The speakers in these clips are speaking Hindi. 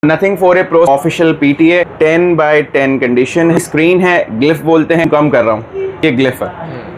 Nothing 4A Pro official PTA 10x10 condition, screen है, ग्लिफ बोलते हैं, कम कर रहा हूँ, ये ग्लिफ है।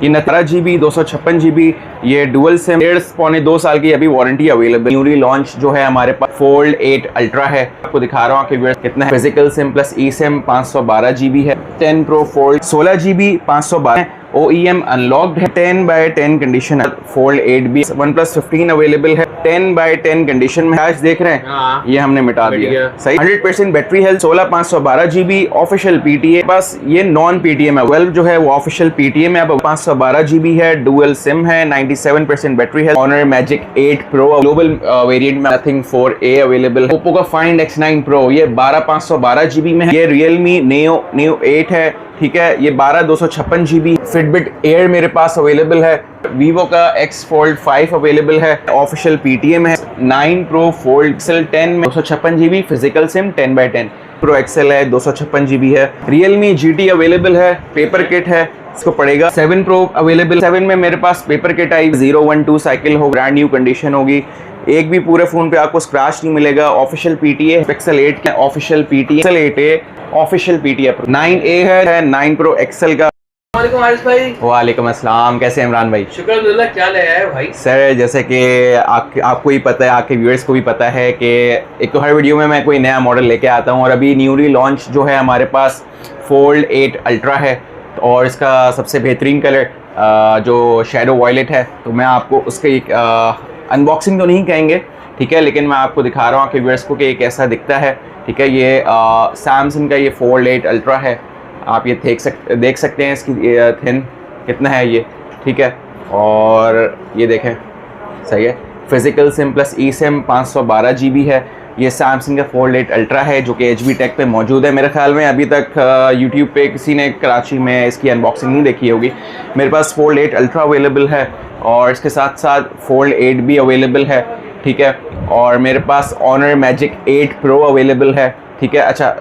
ये 12GB 256GB, ये डुअल सिम, 1.5-2 साल की अभी वारंटी अवेलेबल। न्यूली लॉन्च जो है हमारे पास फोल्ड 8 अल्ट्रा है, आपको दिखा रहा हूँ कि कितना है। फिजिकल सिम प्लस ई सिम 512GB है। 10 Pro fold 16GB 512, OEM unlocked है, 10x10 कंडीशन है। फोल्ड 8B OnePlus 15 अवेलेबल है, 10x10 कंडीशन में। आज देख रहे हैं ये हमने मिटा दिया, सही। 100% battery health, 16/512GB official PTA। बस ये नॉन PTA में 12 जो है वो ऑफिशियल PTA में अब 512GB है, डुअल सिम है, 97% battery health. Honor Magic 8 Pro global variant में नथिंग 4A अवेलेबल है। Oppo का Find X9 Pro ये 12/512GB में है। ये Realme Neo 8 है, ठीक है, ये 12/256GB। Fitbit Air मेरे पास अवेलेबल है। Vivo का X Fold 5 अवेलेबल है, ऑफिशियल PTA में है। 9 Pro Fold Pixel 10 में 256GB, physical SIM 10x10। Pro XL है, 256GB है। Realme GT अवेलेबल है, पेपर किट है, इसको पड़ेगा। 7 Pro अवेलेबल, 7 में मेरे पास पेपर किट आई, 012 साइकिल हो, ब्रांड न्यू कंडीशन होगी, एक भी पूरे फोन पे आपको स्क्रैच नहीं मिलेगा। ऑफिशियल PTA Pixel 8 का official PTA, Pixel 8A official PTA। 9A है 9 Pro XL का। वालेकुम अस्सलाम, कैसे हैं इमरान भाई? शुक्र अल्लाह, क्या लाया है भाई? सर जैसे कि आपको ही पता है, आपके व्यूअर्स को भी पता है कि एक तो हर वीडियो में मैं कोई नया मॉडल लेके आता हूँ, और अभी न्यूली लॉन्च जो है हमारे पास फोल्ड 8 अल्ट्रा है, और इसका सबसे बेहतरीन कलर जो शैडो वॉयलेट है। तो मैं आपको उसकी अनबॉक्सिंग तो नहीं कहेंगे, ठीक है, लेकिन मैं आपको दिखा रहा हूँ कि व्यूअर्स को कि ये कैसा दिखता है, ठीक है। ये सैमसंग का ये फोल्ड 8 अल्ट्रा है, आप ये देख सकते हैं इसकी थिन कितना है ये, ठीक है। और ये देखें, सही है। फिजिकल सिम प्लस ई सिम 512GB है। ये सैमसंग का फोल्ड 8 अल्ट्रा है जो कि HB टेक पे मौजूद है। मेरे ख्याल में अभी तक यूट्यूब पे किसी ने कराची में इसकी अनबॉक्सिंग नहीं देखी होगी। मेरे पास फोल्ड 8 अल्ट्रा अवेलेबल है, और इसके साथ साथ फोल्ड 8B अवेलेबल है, ठीक है। और मेरे पास Honor Magic 8 Pro अवेलेबल है, ठीक है। अच्छा,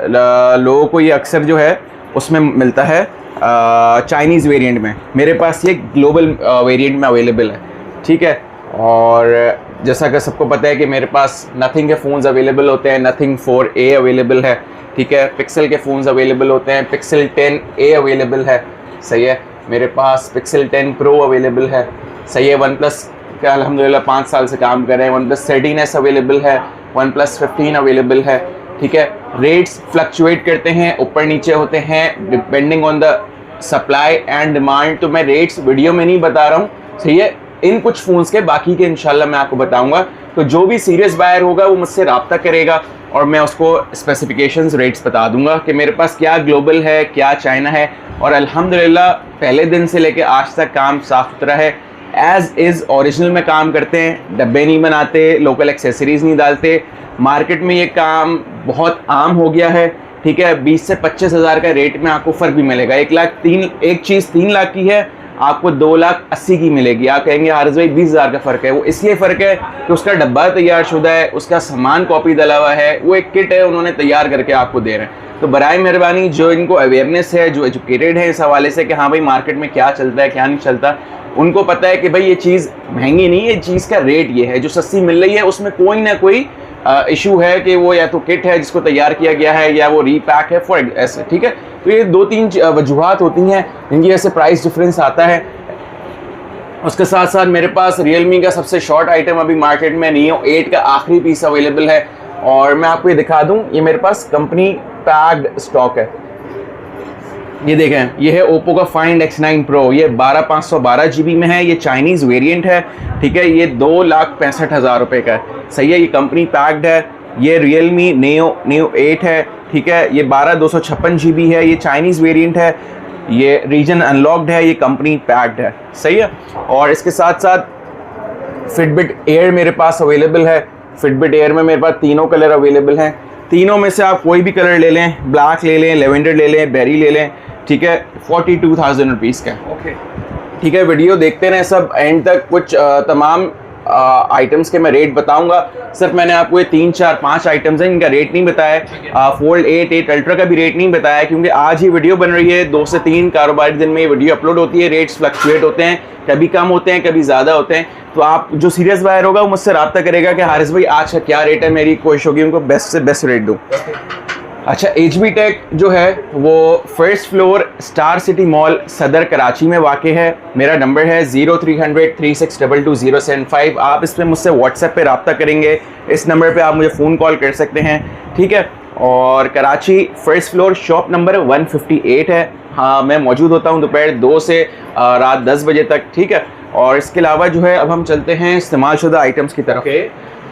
लोगों को ये अक्सर जो है उसमें मिलता है चाइनीज़ वेरिएंट में, मेरे पास ये ग्लोबल वेरिएंट में अवेलेबल है, ठीक है। और जैसा कि सबको पता है कि मेरे पास नथिंग के फ़ोन्स अवेलेबल होते हैं, नथिंग 4A अवेलेबल है, ठीक है। पिक्सल के फ़ोन्स अवेलेबल होते हैं, Pixel 10A अवेलेबल है, सही है। मेरे पास Pixel 10 Pro अवेलेबल है, सही है। OnePlus का अल्हम्दुलिल्लाह 5 साल से काम कर रहे हैं। OnePlus 13S अवेलेबल है, OnePlus 15 अवेलेबल है, ठीक है। रेट्स फ्लक्चुएट करते हैं, ऊपर नीचे होते हैं depending on the supply and demand. तो मैं रेट्स वीडियो में नहीं बता रहा हूँ, सही है। इन कुछ फ़ोन्स के बाकी के इंशाल्लाह मैं आपको बताऊंगा। तो जो भी सीरियस बायर होगा वो मुझसे रब्ता करेगा, और मैं उसको स्पेसिफिकेशंस रेट्स बता दूंगा कि मेरे पास क्या ग्लोबल है, क्या चाइना है। और अल्हम्दुलिल्लाह पहले दिन से लेकर आज तक काम साफ़ सुथरा है, एज़ इज़ ओरिजिनल में काम करते हैं, डब्बे नहीं बनाते, लोकल एक्सेसरीज़ नहीं डालते। मार्केट में ये काम बहुत आम हो गया है, ठीक है। 20 से 25 हज़ार का रेट में आपको फ़र्क भी मिलेगा। एक चीज़ 3 लाख की है, आपको 2,80,000 की मिलेगी। आप कहेंगे हारिस भाई 20 हज़ार का फ़र्क है, वो इसलिए फ़र्क है कि उसका डब्बा तैयार शुदा है, उसका सामान कॉपी डला हुआ है, वो एक किट है, उन्होंने तैयार करके आपको दे रहे हैं। तो बराए मेहरबानी जो इनको अवेयरनेस है, जो एजुकेटेड है इस हवाले से कि हाँ भाई मार्केट में क्या चलता है क्या नहीं चलता, उनको पता है कि भाई ये चीज़ महंगी नहीं है, चीज़ का रेट ये है। जो सस्ती मिल रही है उसमें कोई ना कोई इशू है कि वो या तो किट है जिसको तैयार किया गया है, या वो रीपैक है फॉर ऐसे, ठीक है। तो ये 2-3 वजूहात होती हैं जिनकी वजह से प्राइस डिफरेंस आता है। उसके साथ साथ मेरे पास Realme का सबसे शॉर्ट आइटम अभी मार्केट में Neo 8 का आखिरी पीस अवेलेबल है, और मैं आपको ये दिखा दूं, ये मेरे पास कंपनी पैक्ड स्टॉक है। ये देखें, ये है Oppo का Find X9 Pro, ये 12/512GB में है, ये चाइनीज़ वेरिएंट है, ठीक है। ये 2,65,000 रुपये का है, सही है। ये कंपनी पैक्ड है। ये Realme Neo 8 है, ठीक है। ये 12/256GB है, ये चाइनीज़ वेरिएंट है, ये रीजन अनलॉक्ड है, ये कंपनी पैक्ड है, सही है। और इसके साथ साथ Fitbit Air मेरे पास अवेलेबल है। Fitbit Air में मेरे पास तीनों कलर अवेलेबल हैं। तीनों में से आप कोई भी कलर ले लें, ब्लैक ले लें, लेवेंडर ले लें, बेरी ले लें, ठीक है। 42,000 रुपीज़ का, ओके, ठीक है। वीडियो देखते रहें सब एंड तक। कुछ तमाम आइटम्स के मैं रेट बताऊंगा। सिर्फ मैंने आपको ये 3 4 5 आइटम्स हैं, इनका रेट नहीं बताया। फोल्ड 8 अल्ट्रा का भी रेट नहीं बताया, क्योंकि आज ही वीडियो बन रही है। 2 से 3 कारोबारी दिन में ये वीडियो अपलोड होती है। रेट्स फ्लक्चुएट होते हैं, कभी कम होते हैं, कभी ज़्यादा होते हैं। तो आप जो सीरियस बायर होगा वो मुझसे रब्ता करेगा कि हारिस भाई आज का क्या रेट है, मेरी कोशिश होगी उनको बेस्ट से बेस्ट रेट दूँ। अच्छा, HB टेक जो है वो first floor star city mall सदर कराची में वाक़ है। मेरा नंबर है 0300 3622 आप इस पर मुझसे व्हाट्सएप पे रब्ता करेंगे। इस नंबर पे आप मुझे फ़ोन कॉल कर सकते हैं, ठीक है। और Karachi first floor shop number 158 है। हाँ, मैं मौजूद होता हूँ दोपहर 2 से रात 10 बजे तक, ठीक है। और इसके अलावा जो है अब हम चलते हैं इस्तेमाल शुदा आइटम्स की तरफ।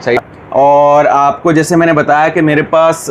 सही। और आपको जैसे मैंने बताया कि मेरे पास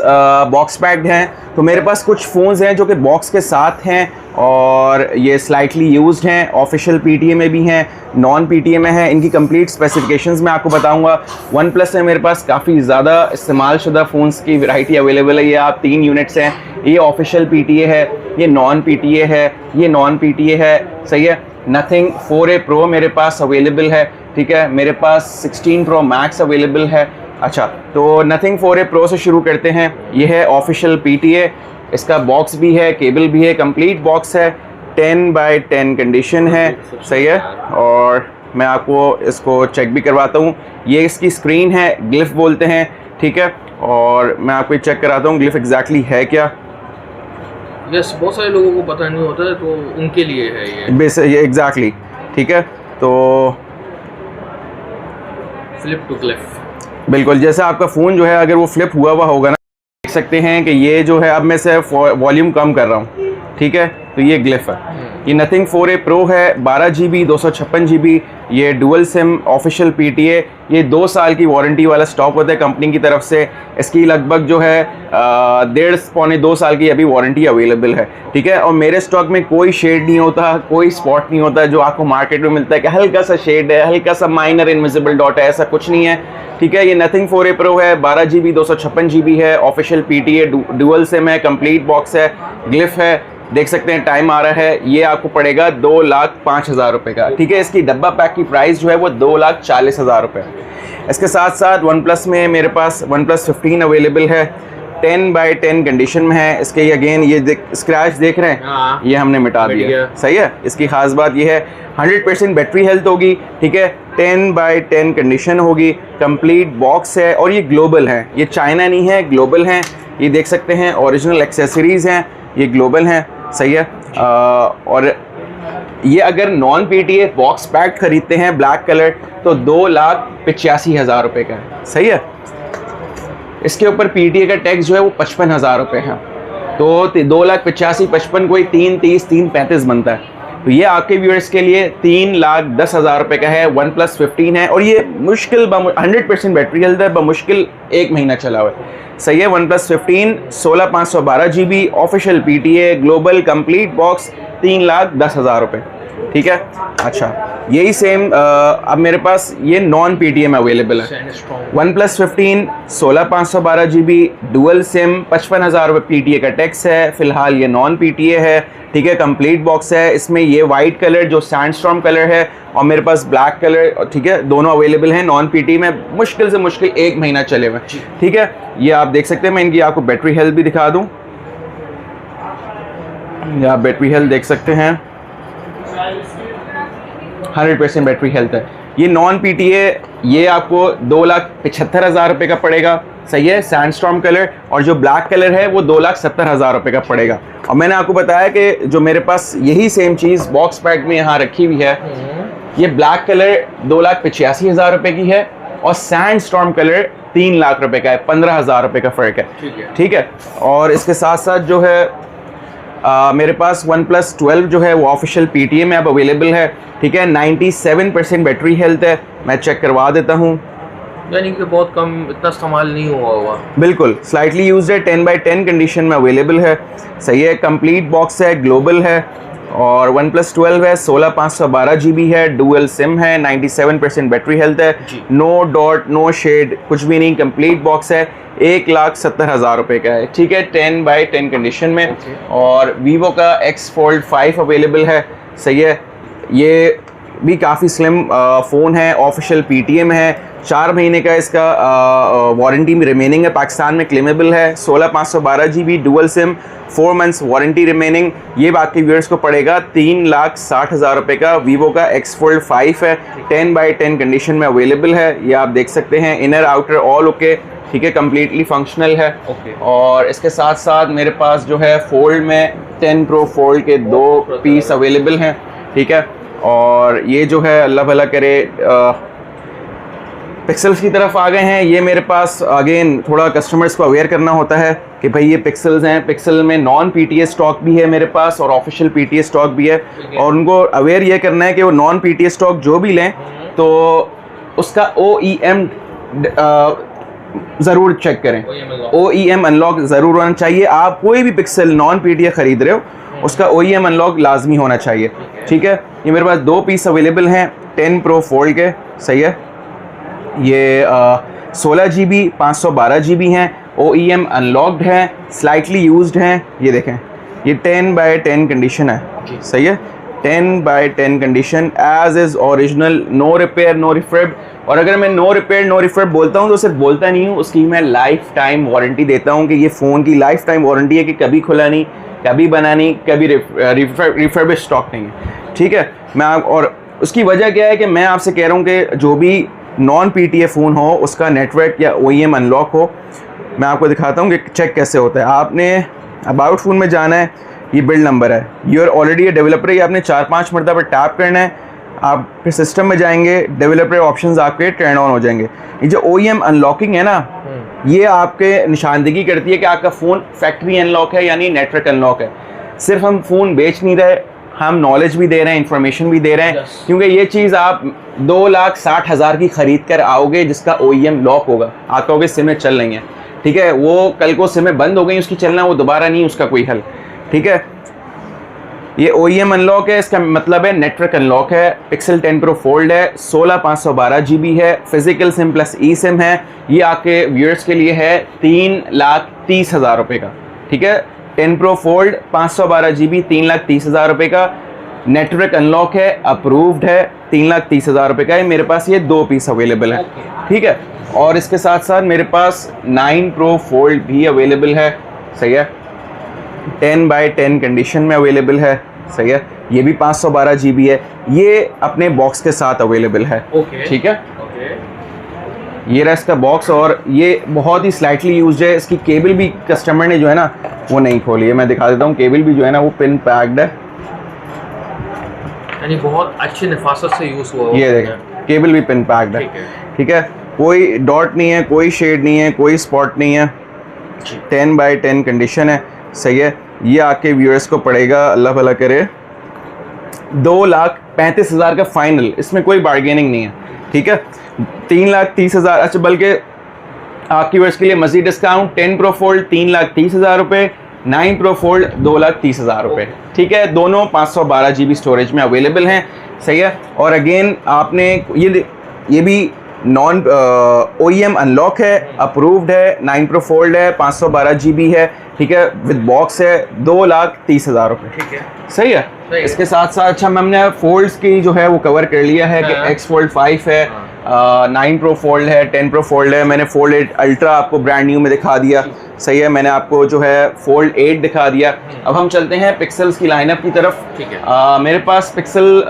बॉक्स पैक्ड हैं, तो मेरे पास कुछ फ़ोन्स हैं जो कि बॉक्स के साथ हैं और ये स्लाइटली यूज्ड हैं। ऑफिशियल PTA में भी हैं, नॉन PTA में हैं। इनकी कंप्लीट स्पेसिफिकेशंस मैं आपको बताऊंगा। वन प्लस में मेरे पास काफ़ी ज़्यादा इस्तेमाल शुदा फ़ोन्स की वैरायटी अवेलेबल है। ये आप 3 यूनिट्स हैं, ये ऑफिशियल PTA है, ये नॉन PTA है, ये नॉन PTA है, सही है। नथिंग 4A Pro मेरे पास अवेलेबल है, ठीक है। मेरे पास 16 Pro Max अवेलेबल है। अच्छा, तो नथिंग 4A Pro से शुरू करते हैं। ये है ऑफिशियल PTA, इसका बॉक्स भी है, केबल भी है, कंप्लीट बॉक्स है, 10x10 कंडीशन है, सही है। और मैं आपको इसको चेक भी करवाता हूँ। ये इसकी स्क्रीन है, ग्लिफ बोलते हैं, ठीक है। और मैं आपको चेक कराता हूँ ग्लिफ एग्जैक्टली है क्या। यस, बहुत सारे लोगों को पता नहीं होता है, तो उनके लिए है ये एग्जैक्टली, ठीक है। तो फ्लिप टू ग्लिफ, बिल्कुल जैसे आपका फ़ोन जो है अगर वो फ्लिप हुआ होगा ना, देख सकते हैं कि ये जो है, अब मैं से वॉल्यूम कम कर रहा हूँ, ठीक है। तो ये ग्लिफ है। ये नथिंग 4A Pro है, 12 GB 256 GB। ये डुअल सिम ऑफिशियल PTA। ये 2 साल की वारंटी वाला स्टॉक होता है कंपनी की तरफ से। इसकी लगभग जो है 1.5-2 साल की अभी वारंटी अवेलेबल है, ठीक है। और मेरे स्टॉक में कोई शेड नहीं होता, कोई स्पॉट नहीं होता जो आपको मार्केट में मिलता है कि हल्का सा शेड है, हल्का सा माइनर इनविजिबल डॉट है, ऐसा कुछ नहीं है, ठीक है। ये नथिंग 4A Pro है, 12 GB 256 GB है, ऑफिशियल PTA, डुअल सिम है, कंप्लीट बॉक्स है, ग्लिफ है, देख सकते हैं टाइम आ रहा है। ये आपको पड़ेगा 2,05,000 रुपये का, ठीक है। इसकी डब्बा पैक की प्राइस जो है वो 2,40,000 रुपये। इसके साथ साथ वन प्लस में मेरे पास OnePlus 15 अवेलेबल है, 10x10 कंडीशन में है। इसके अगेन ये स्क्रैच देख रहे हैं, ये हमने मिटा दिया, सही है। इसकी खास बात ये है 100% बैटरी हेल्थ होगी, ठीक है। 10x10 कंडीशन होगी, कंप्लीट बॉक्स है और ये ग्लोबल है, ये चाइना नहीं है, ग्लोबल हैं। ये देख सकते हैं ओरिजिनल एक्सेसरीज़ हैं, ये ग्लोबल हैं, सही है। और ये अगर नॉन PTA बॉक्स पैक खरीदते हैं ब्लैक कलर तो 2,85,000 रुपये का है, सही है। इसके ऊपर PTA का टैक्स जो है वो 55,000 रुपये है, तो 2,85,000 55 कोई 330 335 बनता है। तो ये आपके व्यूअर्स के लिए 3,10,000 रुपये का है। OnePlus 15 है और ये मुश्किल 100% बैटरी हेल्थ है, बमुश्किल 1 महीना चला हुआ है, सही है। OnePlus 15 16,512 GB official PTA global complete box 3,10,000 रुपये, ठीक है। अच्छा, यही सेम अब मेरे पास ये नॉन PTA में अवेलेबल है। OnePlus 15 16,512 GB डुअल सिम, 55,000 रुपये PTA का टैक्स है। फिलहाल ये नॉन PTA है, ठीक है। कंप्लीट बॉक्स है, इसमें ये वाइट कलर जो सैंडस्टॉर्म कलर है और मेरे पास ब्लैक कलर, ठीक है, दोनों अवेलेबल हैं। नॉन PTA में मुश्किल से मुश्किल 1 महीना चले हुए, ठीक है। ये आप देख सकते हैं, मैं इनकी आपको बैटरी हेल्थ भी दिखा दूं। ये आप बैटरी हेल्थ देख सकते हैं, 100% बैटरी हेल्थ है। ये नॉन PTA, ये आपको 2,75,000 रुपये का पड़ेगा, सही है। सैंडस्टॉर्म कलर और जो ब्लैक कलर है वो 2,70,000 रुपये का पड़ेगा। और मैंने आपको बताया कि जो मेरे पास यही सेम चीज़ बॉक्स पैक में यहाँ रखी हुई है, ये ब्लैक कलर 2,85,000 रुपये की है और सैंडस्टॉर्म कलर 3 लाख रुपये का है, 15,000 रुपये का फ़र्क है, ठीक है। और इसके साथ साथ जो है मेरे पास OnePlus 12 जो है वो ऑफिशियल PTA में अब अवेलेबल है, ठीक है। 97% बैटरी हेल्थ है, मैं चेक करवा देता हूँ। यानी कि बहुत कम, इतना इस्तेमाल नहीं हुआ होगा, बिल्कुल स्लाइटली यूज्ड है, 10x10 कंडीशन में अवेलेबल है, सही है। कंप्लीट बॉक्स है, ग्लोबल है। और OnePlus 12 है, 16,512 GB है, डुअल सिम है, 97% बैटरी हेल्थ है, नो डॉट नो शेड, कुछ भी नहीं, कंप्लीट बॉक्स है, 1,70,000 रुपये का है, ठीक है। 10x10 कंडीशन में। और वीवो का X Fold 5 अवेलेबल है, सही है। ये भी काफ़ी स्लिम फ़ोन है, ऑफिशियल PTM है, 4 महीने का इसका वारंटी में रिमेनिंग है, पाकिस्तान में क्लेमेबल है, 16/512 GB dual SIM, 4 months warranty remaining. ये बाकी व्यूअर्स को पड़ेगा 3,60,000 रुपये का। वीवो का X Fold 5 है, 10/10 कंडीशन में अवेलेबल है, ये आप देख सकते हैं। इनर आउटर ऑल ओके, ठीक है, कम्प्लीटली फंक्शनल है। और इसके साथ साथ मेरे पास जो है फोल्ड में 10 Pro फोल्ड के 2 पीस अवेलेबल हैं, ठीक है। और ये जो है अल्लाह भला करे पिक्सल्स की तरफ आ गए हैं। ये मेरे पास अगेन थोड़ा कस्टमर्स को अवेयर करना होता है कि भाई ये पिक्सल्स हैं, पिक्सल में नॉन PTA स्टॉक भी है मेरे पास और ऑफिशियल PTA स्टॉक भी है। और उनको अवेयर ये करना है कि वो नॉन PTA स्टॉक जो भी लें तो उसका OEM ज़रूर चेक करें, OEM अनलॉक ज़रूर होना चाहिए। आप कोई भी पिक्सल नॉन PTA ख़रीद रहे हो उसका OEM अनलॉक लाजमी होना चाहिए, ठीक है। ये मेरे पास 2 पीस अवेलेबल हैं 10 Pro फोल्ड के, सही है। ये 16 GB 512 GB हैं, OEM अनलॉक्ड हैं, स्लाइटली यूज्ड हैं। ये देखें, ये 10/10 कंडीशन है, सही है, 10/10 condition as is original, no repair no refurb. और अगर मैं नो रिपेयर नो रिफर्ब बोलता हूँ तो सिर्फ बोलता नहीं हूँ, उसकी मैं लाइफ टाइम वारंटी देता हूँ कि ये फ़ोन की लाइफ टाइम वारंटी है कि कभी खुला नहीं, कभी बना नहीं, कभी रिफर्बिश स्टॉक नहीं है, ठीक है। और उसकी वजह क्या है कि मैं आपसे कह रहा हूँ कि जो भी नॉन PTA फ़ोन हो उसका नेटवर्क या OEM अनलॉक हो। मैं आपको दिखाता हूँ कि चेक कैसे होता है। आपने अबाउट फ़ोन में जाना है, ये बिल्ड नंबर है, you are already a developer, ये आपने 4-5 मरतबा टैप करना है, आप फिर सिस्टम में जाएंगे, डेवलपर ऑप्शंस आपके टर्न ऑन हो जाएंगे। ये जो OEM अनलॉकिंग है ना, ये आपके निशानदेही करती है कि आपका फ़ोन फैक्ट्री अनलॉक है यानी नेटवर्क अनलॉक है। सिर्फ हम फ़ोन बेच नहीं रहे, हम नॉलेज भी दे रहे हैं, इंफॉर्मेशन भी दे रहे हैं, क्योंकि ये चीज़ आप 2,60,000 की ख़रीद कर आओगे जिसका OEM लॉक होगा, आप कहोगे सिमें चल रही हैं, ठीक है, वो कल को सिमें बंद हो गई उसकी चलना, वो दोबारा नहीं उसका कोई हल, ठीक है। ये OEM अनलॉक है, इसका मतलब है नेटवर्क अनलॉक है। पिक्सल 10 Pro फोल्ड है, 16/512 GB है, फिजिकल सिम प्लस ई सिम है। ये आपके व्यूअर्स के लिए है 3,30,000 रुपये का, ठीक है। 10 Pro फोल्ड 512 GB 3,30,000 रुपये का, नेटवर्क अनलॉक है, अप्रूव्ड है, 3,30,000 रुपये का है। मेरे पास ये 2 पीस अवेलेबल है, ठीक है। और इसके साथ साथ मेरे पास 9 Pro फोल्ड भी अवेलेबल है, सही है, 10/10 कंडीशन में अवेलेबल है, सही है। ये भी 512 GB है, ये अपने बॉक्स के साथ अवेलेबल है, ठीक है। ये रहा इसका बॉक्स और ये बहुत ही स्लाइटली यूज्ड है। इसकी केबल भी कस्टमर ने जो है ना वो नहीं खोली है, मैं दिखा देता हूँ। केबल भी जो है ना वो पिन पैक्ड है, यानी बहुत अच्छे नफासत से यूज़ हुआ। ये देखें, केबल भी पिन पैक्ड है, ठीक है। कोई डॉट नहीं है, कोई शेड नहीं है, कोई स्पॉट नहीं है, 10/10 कंडीशन है, सही है। ये आपके व्यूअर्स को पड़ेगा अल्लाह भला करे 2,35,000 का फाइनल, इसमें कोई बार्गेनिंग नहीं है, ठीक है। 3,30,000, अच्छा बल्कि आपकी व्यूअर्स के लिए मज़ीद डिस्काउंट, 10 Pro फोल्ड 3,30,000 रुपये, 9 Pro फोल्ड 2,30,000 रुपये, ठीक है। दोनों 512 GB स्टोरेज में अवेलेबल हैं, सही है। और अगेन आपने ये भी नॉन OEM अनलॉक है, अप्रूव्ड है, 9 Pro फोल्ड है, 512 GB है, ठीक है, विद बॉक्स है, 2,30,000 रुपये, ठीक है, सही है। इसके साथ साथ अच्छा हमने फोल्ड्स की जो है वो कवर कर लिया है कि X Fold 5 है, 9 Pro फोल्ड है, 10 Pro फोल्ड है। मैंने Fold 8 अल्ट्रा आपको ब्रांड न्यू में दिखा दिया, सही है। मैंने आपको जो है Fold 8 दिखा दिया। अब हम चलते हैं पिक्सल्स की लाइनअप की तरफ, ठीक है। मेरे पास पिक्सल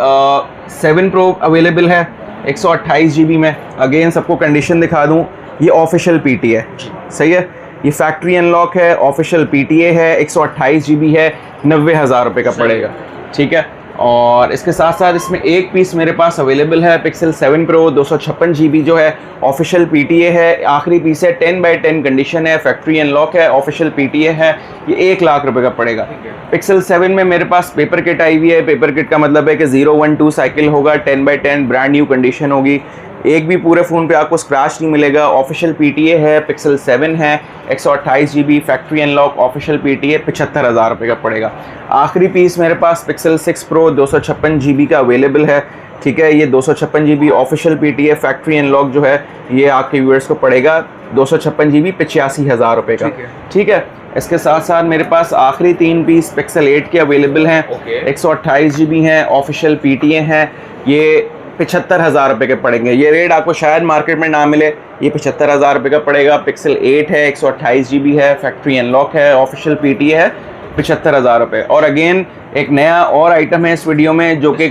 7 Pro अवेलेबल है 128 GB में। अगेन सबको कंडीशन दिखा दूँ, ये ऑफिशियल PTA है, सही है। ये फैक्ट्री अनलॉक है, ऑफिशियल PTA है, 128 GB है, 90,000 रुपये का पड़ेगा, ठीक है। और इसके साथ साथ इसमें एक पीस मेरे पास अवेलेबल है पिक्सल 7 Pro 256 GB जो है, ऑफिशियल PTA है, आखिरी पीस है, 10/10 कंडीशन है, फैक्ट्री अनलॉक है, ऑफिशियल PTA है। ये 1,00,000 रुपये का पड़ेगा। पिक्सल 7 में मेरे पास पेपर किट आई हुई है। पेपर किट का मतलब है कि 012 साइकिल होगा, 10/10 ब्रांड न्यू कंडीशन होगी, एक भी पूरे फ़ोन पे आपको स्क्रैच नहीं मिलेगा। ऑफिशियल PTA है, पिक्सल 7 है, 128 GB, factory unlock, official PTA, 75,000 रुपये का पड़ेगा। आखिरी पीस मेरे पास पिक्सल 6 Pro 256 GB का अवेलेबल है, ठीक है। ये 256 GB official PTA factory unlock जो है ये आपके व्यूअर्स को पड़ेगा 256 GB 85,000 रुपये का, ठीक है। इसके साथ साथ मेरे पास आखिरी 3 पीस पिक्सल 8 के अवेलेबल हैं। Okay. 128 GB हैं, ऑफिशियल PTA हैं। ये 75,000 रुपये के पड़ेंगे। ये रेट आपको शायद मार्केट में ना मिले। ये 75,000 रुपये का पड़ेगा। पिक्सल 8 है, 128 GB है, फैक्ट्री अनलॉक है, ऑफिशियल PTA है, 75,000 रुपये। और अगेन एक नया और आइटम है इस वीडियो में जो कि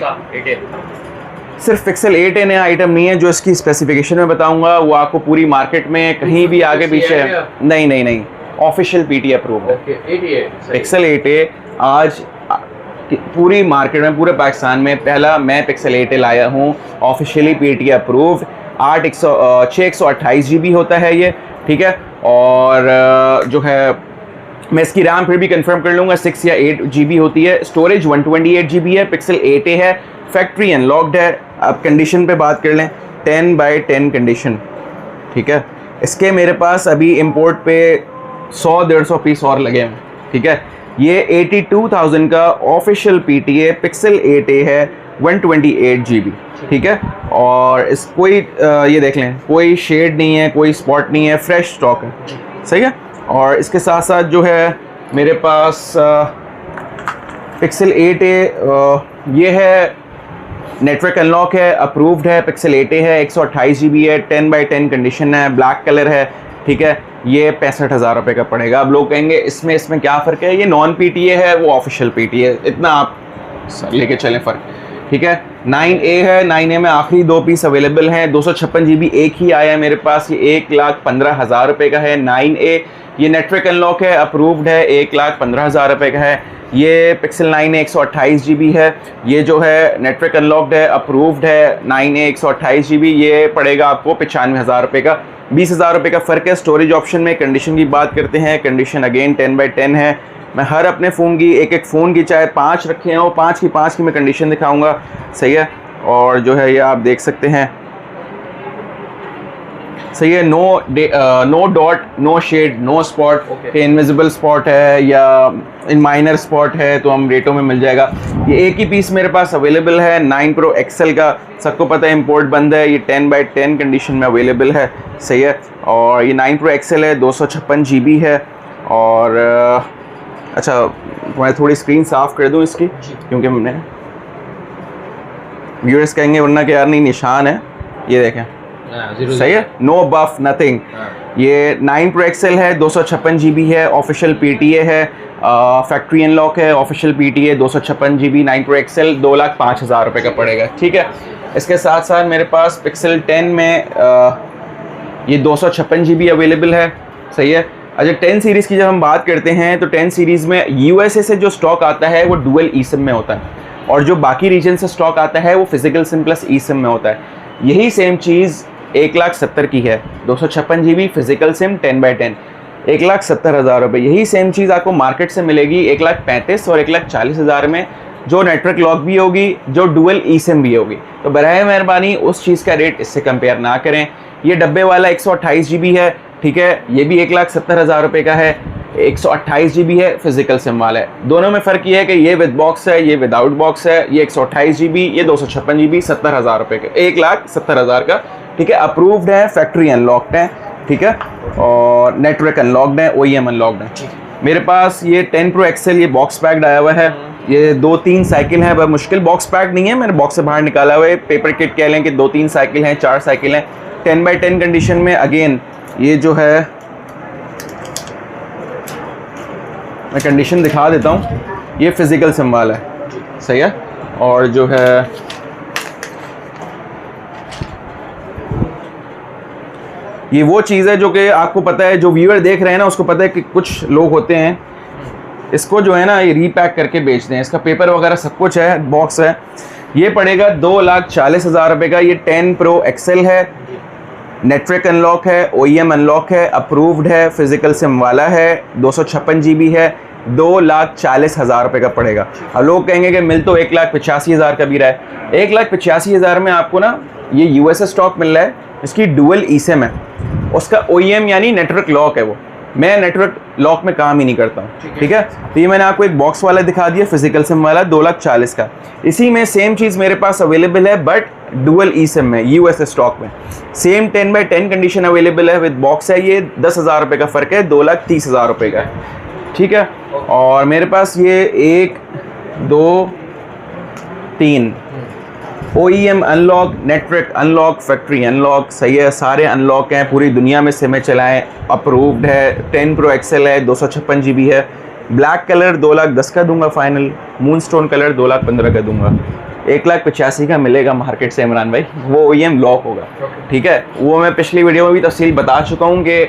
सिर्फ पिक्सल 8 है, नया आइटम नहीं है। जो इसकी स्पेसिफिकेशन में बताऊंगा वो आपको पूरी मार्केट में कहीं भी आगे पीछे नहीं ऑफिशियल PTA अप्रूव है। पिक्सल 8A आज पूरी मार्केट में, पूरे पाकिस्तान में पहला मैं पिक्सल 8A लाया हूँ, ऑफिशियली PTA अप्रूव्ड। 628 GB होता है ये, ठीक है। और जो है मैं इसकी रैम फिर भी कंफर्म कर लूँगा, 6 या 8 GB होती है। स्टोरेज 128 GB है, पिक्सल 8A है, फैक्ट्री अनलॉक्ड है। अब कंडीशन पे बात कर लें, 10/10 कंडीशन, ठीक है। इसके मेरे पास अभी इंपोर्ट पे 100-150 पीस और लगे हैं, ठीक है। ये 82,000 का ऑफिशियल PTA पिक्सल 8A है, 128 GB, ठीक है। और इस कोई ये देख लें, कोई शेड नहीं है, कोई स्पॉट नहीं है, फ्रेश स्टॉक है, सही है। और इसके साथ साथ जो है मेरे पास पिक्सल 8A ये है, नेटवर्क अनलॉक है, अप्रूव्ड है, पिक्सल 8A है, 128 GB है, 10/10 कंडीशन है, ब्लैक कलर है, ठीक है। ये 65,000 रुपये का पड़ेगा। अब लोग कहेंगे इसमें क्या फ़र्क है, ये नॉन PTA है, वो ऑफिशियल PTA है, इतना आप लेके चलें फ़र्क, ठीक है। 9A है, 9A में आखिरी 2 पीस अवेलेबल हैं। 256 GB एक ही आया है मेरे पास, ये 1,15,000 रुपये का है 9A। ये नेटवर्क अनलॉक है, अप्रूव्ड है, 1,15,000 रुपये का है। ये पिक्सल 9A 128 GB है, ये जो है नेटवर्क अनलॉक्ड है, अप्रूव्ड है, 9A 128 GB, ये पड़ेगा आपको 95,000 रुपये का। 20,000 रुपये का फ़र्क है। स्टोरेज ऑप्शन में कंडीशन की बात करते हैं, कंडीशन अगेन 10/10 है। मैं हर अपने फ़ोन की एक फ़ोन की चाहे 5 रखे हों, 5 की मैं कंडीशन दिखाऊंगा, सही है। और जो है ये आप देख सकते हैं, सही है। No dot, no shade, no spot, के इनविजिबल स्पॉट है या इन माइनर स्पॉट है तो हम रेटों में मिल जाएगा। ये एक ही पीस मेरे पास अवेलेबल है 9 Pro XL का, सबको पता है इंपोर्ट बंद है। ये 10/10 कंडीशन में अवेलेबल है, सही है। और ये 9 Pro XL है, 256 GB है। और अच्छा, मैं थोड़ी स्क्रीन साफ़ कर दूँ इसकी, क्योंकि हमने व्यूअर्स कहेंगे वरना कि यार नहीं निशान है, ये देखें, सही है, नो बफ नथिंग। ये 9 Pro XL है, 256 GB है, ऑफिशियल PTA है, फैक्ट्री अनलॉक है, official PTA 256 GB 9 Pro XL 2,05,000 रुपये का पड़ेगा, ठीक है। इसके साथ साथ मेरे पास पिक्सल 10 में ये 256 GB अवेलेबल है, सही है। अच्छा, 10 सीरीज़ की जब हम बात करते हैं तो 10 सीरीज़ में USA से जो स्टॉक आता है वो डुअल eSIM में होता है, और जो बाकी रीजन से स्टॉक आता है वो फिजिकल सिम प्लस eSIM में होता है। यही सेम चीज़ 1,70,000 की है, 256 GB फिजिकल सिम 10/10, 1,70,000 रुपये। यही सेम चीज़ आपको मार्केट से मिलेगी 1,35,000 और 1,40,000 में, जो नेटवर्क लॉक भी होगी, जो डुअल eSIM भी होगी। तो बराए मेहरबानी उस चीज़ का रेट इससे कंपेयर ना करें। ये डब्बे वाला 128 GB है, ठीक है, ये भी 1,70,000 रुपये का है, 128 GB है, फिजिकल सिम वाला है। दोनों में फ़र्क ये है कि ये विद बॉक्स है, ये विदाउट बॉक्स है। ये 128 GB, ये 256 GB, 70,000 रुपये का, 1,70,000 का, ठीक है। अप्रूव्ड है, फैक्ट्री अनलॉक्ड है, ठीक है, और नेटवर्क अनलॉक्ड है, OEM अनलॉक्ड है। मेरे पास ये 10 Pro XL ये बॉक्स पैक्ड आया हुआ है। ये 2-3 साइकिल हैं, वह मुश्किल बॉक्स पैक नहीं है, मैंने बॉक्स से बाहर निकाला हुआ है। पेपर किट कह लें कि 2-3 साइकिल हैं, 4 साइकिल हैं, 10/10 कंडीशन में। अगेन ये जो है मैं कंडीशन दिखा देता हूँ, ये फिजिकल सिम वाला है, सही है। और जो है ये वो चीज़ है जो कि आपको पता है, जो व्यूअर देख रहे हैं ना उसको पता है कि कुछ लोग होते हैं इसको जो है ना ये रीपैक करके बेचते हैं। इसका पेपर वगैरह सब कुछ है, बॉक्स है। ये पड़ेगा 2,40,000 रुपये का। ये 10 Pro XL है, नेटवर्क अनलॉक है, OEM अनलॉक है, अप्रूव्ड है, फिजिकल सिम वाला है, 256 GB है, 2,40,000 रुपये का पड़ेगा। अब लोग कहेंगे कि मिल तो 1,85,000 का भी रहा है। 1,85,000 में आपको ना ये USA स्टॉक मिल रहा है, इसकी डुअल eSIM है, उसका OEM यानी नेटवर्क लॉक है। वो मैं नेटवर्क लॉक में काम ही नहीं करता हूँ, ठीक है। तो ये मैंने आपको एक बॉक्स वाला दिखा दिया, फिजिकल सिम वाला 2,40,000 का। इसी में सेम चीज़ मेरे पास अवेलेबल है बट डुअल eSIM में, USA स्टॉक में। सेम 10/10 कंडीशन अवेलेबल है, विद बॉक्स है। ये 10,000 रुपये का फ़र्क है, 2,30,000 रुपये का है। ठीक है। और मेरे पास ये 1 2 3 OEM unlock, network unlock, factory unlock, सही है, सारे अनलॉक हैं, पूरी दुनिया में सिमें चलाएं, अप्रूव्ड है, 10 Pro XL है, 256 GB है। ब्लैक कलर 2,10,000 का दूंगा फाइनल, मून स्टोन कलर 2,15,000 का दूंगा, 1,85,000 का मिलेगा मार्केट से इमरान भाई, वो OEM लॉक होगा, ठीक है। वो मैं पिछली वीडियो में भी तफसील बता चुका हूँ कि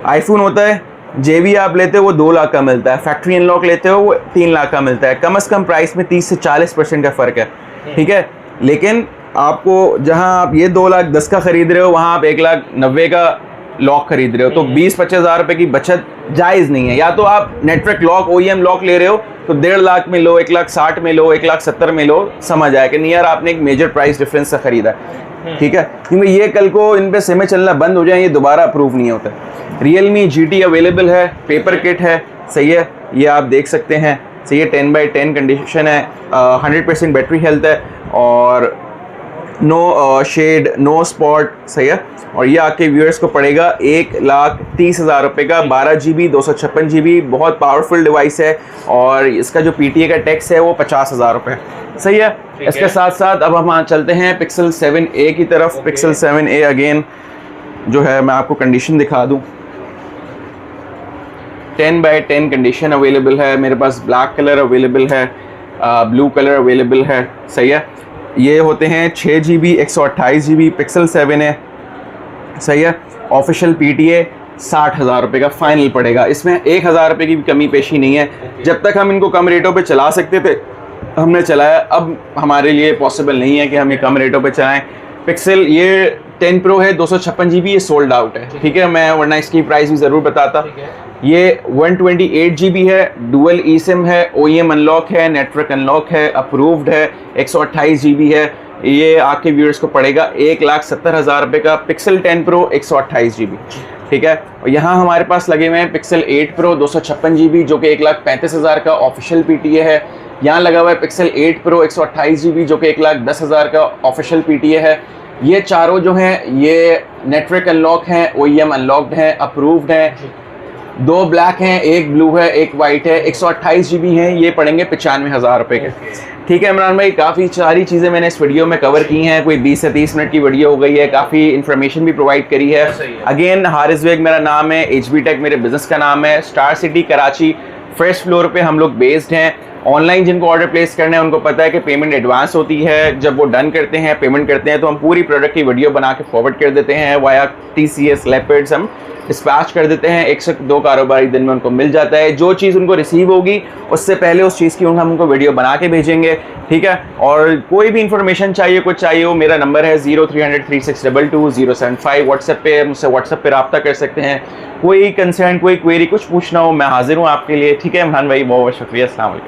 आईफोन होता है, JB आप लेते हो वो 2 लाख का मिलता है, फैक्ट्री अनलॉक लेते हो वो 3 लाख का मिलता है, कम से कम प्राइस में 30 से 40% का फ़र्क है, ठीक है। लेकिन आपको जहां आप ये 2,10,000 का खरीद रहे हो, वहां आप 1,90,000 का लॉक खरीद रहे हो, तो 20-25 हज़ार रुपये की बचत जायज़ नहीं है। या तो आप नेटवर्क लॉक OEM लॉक ले रहे हो तो 1.5 लाख में लो, 1,60,000 में लो, 1,70,000 में लो, समझ आया कि नहीं यार आपने एक मेजर प्राइस डिफरेंस से ख़रीदा है, ठीक है। क्योंकि ये कल को इन पे सिमें चलना बंद हो जाए, ये दोबारा अप्रूव नहीं होता। Realme GT अवेलेबल है, पेपर किट है, सही है, ये आप देख सकते हैं, सही है, 10/10 कंडीशन है, 100% बैटरी हेल्थ है और नो शेड, नो स्पॉट, सही है। और ये आपके व्यूअर्स को पड़ेगा 1,30,000 रुपये का, 12 GB 256 GB, बहुत पावरफुल डिवाइस है और इसका जो PTA का टैक्स है वो 50,000 रुपये, सही है। इसके साथ साथ अब हम चलते हैं Pixel 7a की तरफ। Pixel 7a अगेन जो है मैं आपको कंडीशन दिखा दूँ, 10/10 कंडीशन अवेलेबल है मेरे पास, ब्लैक कलर अवेलेबल है, ब्लू कलर अवेलेबल है, सही है। ये होते हैं 6 GB 128 GB Pixel 7a, सही है। ऑफिशियल PTA 60,000 रुपये का फाइनल पड़ेगा, इसमें 1,000 रुपये की भी कमी पेशी नहीं है। जब तक हम इनको कम रेटों पे चला सकते थे हमने चलाया, अब हमारे लिए पॉसिबल नहीं है कि हम ये कम रेटों पे चलाएं। पिक्सल ये 10 Pro है, 256 GB, ये सोल्ड आउट है, ठीक है। मैं वरना इसकी प्राइस भी ज़रूर बताता। ये 128 GB है, डुअल eSIM है, OEM अनलॉक है, नेटवर्क अनलॉक है, अप्रूव्ड है, 128 GB है। ये आपके व्यूअर्स को पड़ेगा 1,70,000 रुपये का Pixel 10 Pro 128 GB, ठीक है। और यहाँ हमारे पास लगे हुए हैं Pixel 8 Pro 256 GB जो कि 1,35,000 का ऑफिशियल PTA है। यहाँ लगा हुआ है Pixel 8 Pro 128 GB जो कि 1,10,000 का ऑफिशियल PTA है। ये चारों जो हैं ये नेटवर्क अनलॉक हैं, OEM अनलॉक्ड हैं, अप्रूव्ड हैं, 2 ब्लैक हैं, 1 ब्लू है, 1 वाइट है, 128 GB हैं, ये पड़ेंगे 95,000 रुपये के, ठीक है। इमरान भाई काफ़ी सारी चीज़ें मैंने इस वीडियो में कवर की हैं, कोई 20 से 30 मिनट की वीडियो हो गई है, काफ़ी इन्फॉर्मेशन भी प्रोवाइड करी है। अगेन हारिस बेग मेरा नाम है, HB Tech मेरे बिज़नेस का नाम है, star city Karachi first floor पे हम लोग बेस्ड हैं। ऑनलाइन जिनको ऑर्डर प्लेस करना है उनको पता है कि पेमेंट एडवांस होती है, जब वो डन करते हैं पेमेंट करते हैं तो हम पूरी प्रोडक्ट की वीडियो बना के फॉरवर्ड कर देते हैं वाया TCS लेपर्ड्स, हम डिस्पैच कर देते हैं, 1 से 2 कारोबारी दिन में उनको मिल जाता है। जो चीज़ उनको रिसीव होगी उससे पहले उस चीज़ की हम उनको वीडियो बना के भेजेंगे, ठीक है। और कोई भी इंफॉर्मेशन चाहिए, कुछ चाहिए हो, मेरा नंबर है 0300 3622 075, व्हाट्सएप पे मुझसे व्हाट्सएप पे रब्ता कर सकते हैं। कोई कंसर्न, कोई क्वेरी, कुछ पूछना हो मैं हाजिर हूँ आपके लिए, ठीक है। इमरान भाई बहुत बहुत शुक्रिया, अस्सलाम वालेकुम।